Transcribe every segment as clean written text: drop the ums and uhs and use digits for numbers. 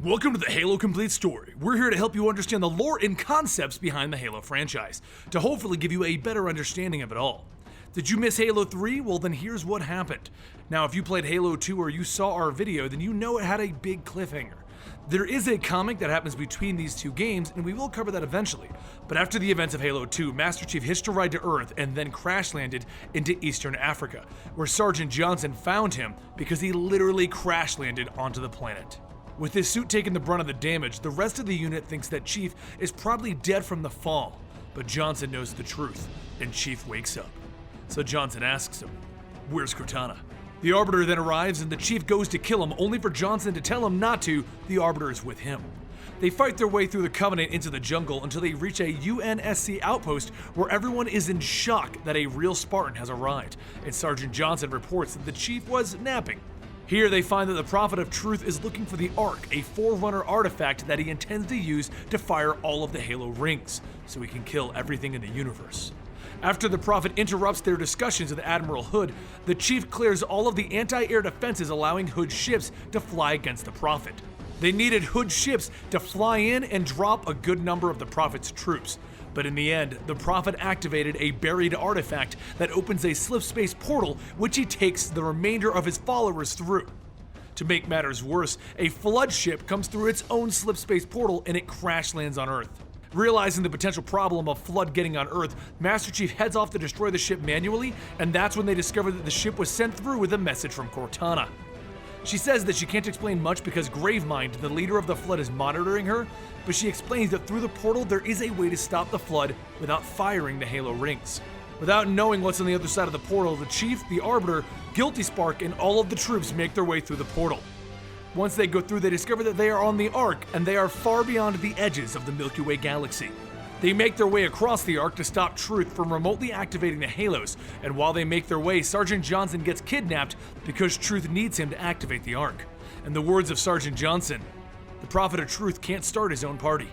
Welcome to the Halo Complete Story. We're here to help you understand the lore and concepts behind the Halo franchise, to hopefully give you a better understanding of it all. Did you miss Halo 3? Well, then here's what happened. Now, if you played Halo 2 or you saw our video, then you know it had a big cliffhanger. There is a comic that happens between these two games, and we will cover that eventually. But after the events of Halo 2, Master Chief hitched a ride to Earth and then crash landed into Eastern Africa, where Sergeant Johnson found him because he literally crash landed onto the planet. With his suit taking the brunt of the damage, the rest of the unit thinks that Chief is probably dead from the fall. But Johnson knows the truth, and Chief wakes up. So Johnson asks him, "Where's Cortana?" The Arbiter then arrives and the Chief goes to kill him, only for Johnson to tell him not to. The Arbiter is with him. They fight their way through the Covenant into the jungle until they reach a UNSC outpost where everyone is in shock that a real Spartan has arrived, and Sergeant Johnson reports that the Chief was napping. Here they find that the Prophet of Truth is looking for the Ark, a Forerunner artifact that he intends to use to fire all of the Halo rings, so he can kill everything in the universe. After the Prophet interrupts their discussions with Admiral Hood, the Chief clears all of the anti-air defenses, allowing Hood's ships to fly against the Prophet. They needed Hood's ships to fly in and drop a good number of the Prophet's troops. But in the end, the Prophet activated a buried artifact that opens a slip-space portal, which he takes the remainder of his followers through. To make matters worse, a flood ship comes through its own slip-space portal and it crash lands on Earth. Realizing the potential problem of flood getting on Earth, Master Chief heads off to destroy the ship manually, and that's when they discover that the ship was sent through with a message from Cortana. She says that she can't explain much because Gravemind, the leader of the Flood, is monitoring her, but she explains that through the portal there is a way to stop the Flood without firing the Halo rings. Without knowing what's on the other side of the portal, the Chief, the Arbiter, Guilty Spark, and all of the troops make their way through the portal. Once they go through, they discover that they are on the Ark, and they are far beyond the edges of the Milky Way galaxy. They make their way across the Ark to stop Truth from remotely activating the Halos, and while they make their way, Sergeant Johnson gets kidnapped because Truth needs him to activate the Ark. In the words of Sergeant Johnson, the Prophet of Truth can't start his own party.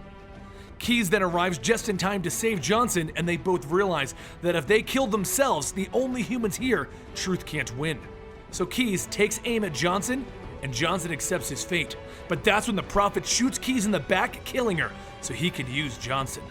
Keyes then arrives just in time to save Johnson, and they both realize that if they kill themselves, the only humans here, Truth can't win. So Keyes takes aim at Johnson, and Johnson accepts his fate. But that's when the Prophet shoots Keyes in the back, killing her, so he could use Johnson.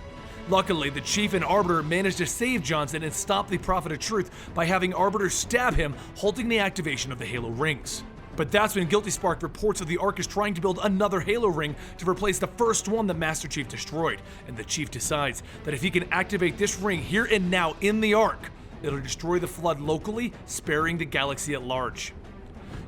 Luckily, the Chief and Arbiter manage to save Johnson and stop the Prophet of Truth by having Arbiter stab him, halting the activation of the Halo rings. But that's when Guilty Spark reports that the Ark is trying to build another Halo ring to replace the first one that Master Chief destroyed, and the Chief decides that if he can activate this ring here and now in the Ark, it'll destroy the Flood locally, sparing the galaxy at large.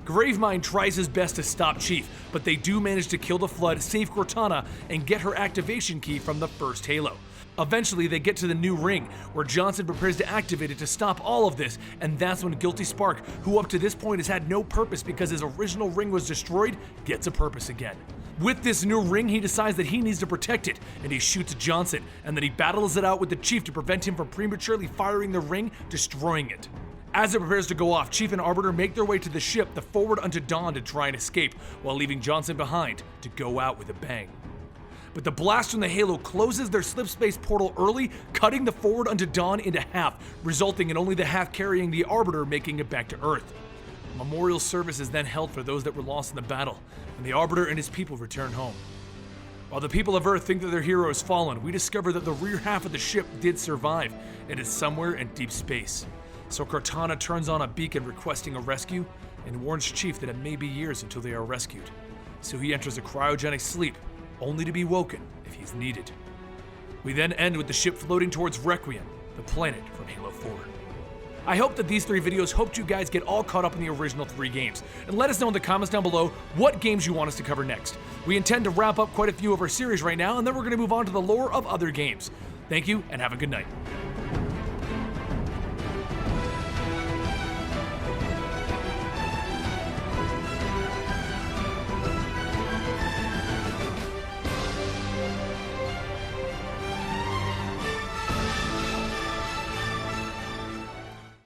Gravemind tries his best to stop Chief, but they do manage to kill the Flood, save Cortana, and get her activation key from the first Halo. Eventually, they get to the new ring, where Johnson prepares to activate it to stop all of this, and that's when Guilty Spark, who up to this point has had no purpose because his original ring was destroyed, gets a purpose again. With this new ring, he decides that he needs to protect it, and he shoots Johnson, and then he battles it out with the Chief to prevent him from prematurely firing the ring, destroying it. As it prepares to go off, Chief and Arbiter make their way to the ship, the Forward Unto Dawn, to try and escape, while leaving Johnson behind to go out with a bang. But the blast from the Halo closes their slip-space portal early, cutting the Forward Unto Dawn into half, resulting in only the half carrying the Arbiter making it back to Earth. A memorial service is then held for those that were lost in the battle, and the Arbiter and his people return home. While the people of Earth think that their hero has fallen, we discover that the rear half of the ship did survive, and is somewhere in deep space. So Cortana turns on a beacon requesting a rescue, and warns Chief that it may be years until they are rescued. So he enters a cryogenic sleep, only to be woken if he's needed. We then end with the ship floating towards Requiem, the planet from Halo 4. I hope that these 3 videos helped you guys get all caught up in the original 3 games, and let us know in the comments down below what games you want us to cover next. We intend to wrap up quite a few of our series right now, and then we're going to move on to the lore of other games. Thank you, and have a good night.